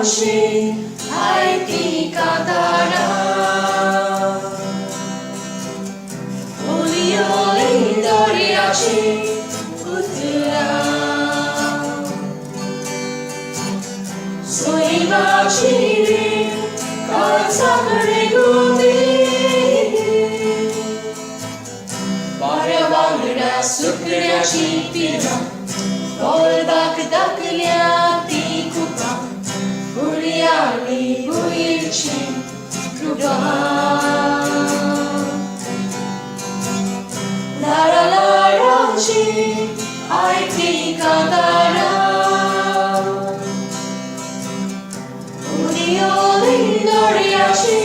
Soibashi Aiti Katara Oli Oli Doriachi Utira Soibashi Kalsakare Gumi Baryavalra Sukra Chipira Olbak Dakliati Kupa Uriali Buichi Krupa Lara Lara Chi Aiti Katara Urioli Doriachi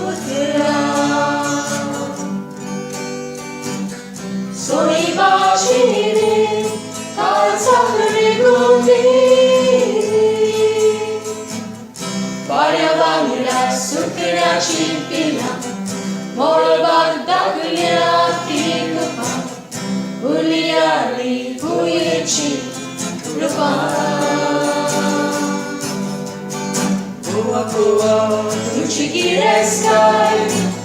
Utira Soibashi Kalsakare Gumi Baryavalra Sukra Chipila Molbak Dakliati Kupa Uliali Puichi Krupa Goa Goa Tuji Gireskai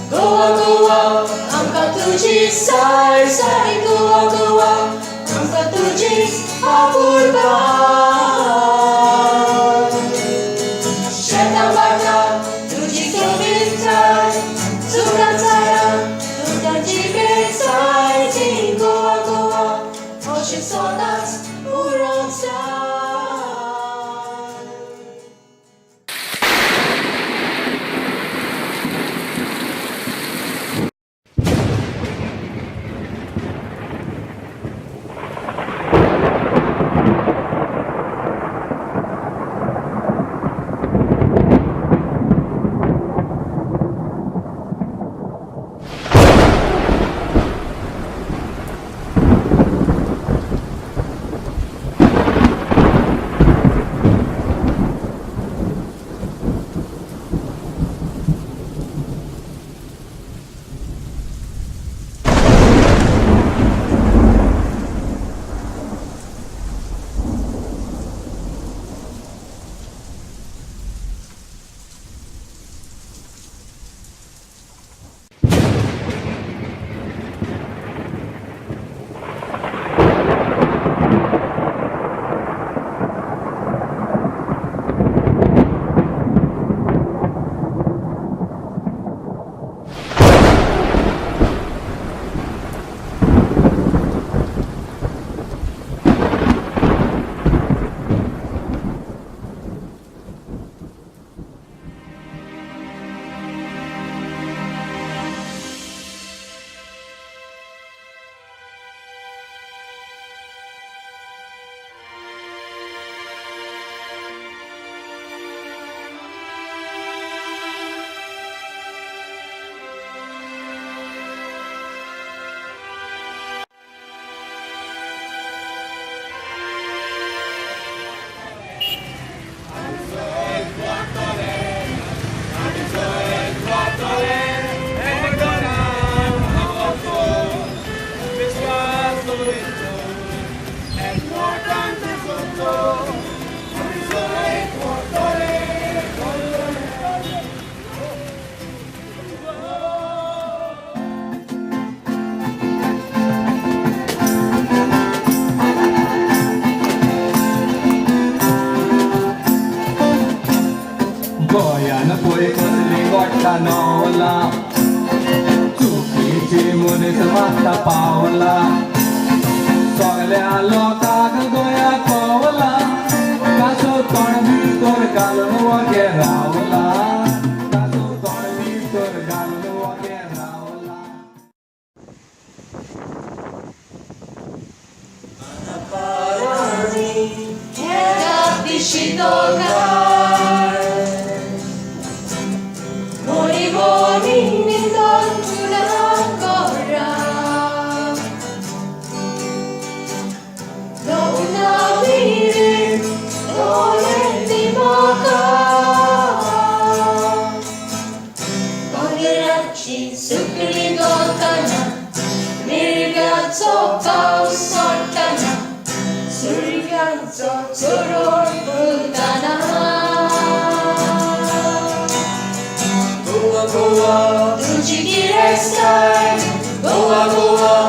Goa Goa Amka Tuji Sai Sai Goa Goa Amka Tuji Apurva Shetabaka Tuji Kovintai Surataya Tutaji Betsai Ti Goa Goa Oshi Sodas Urotsai Goiânia foi quando gosta nola Tupi mune se mata paula Sogale alota goia paula Caso ton vitor galo no guerraula Caso ton vitor galo no guerraula Anaparani Era Pishitoga Surya Soror Putana best time. Goa, Goa,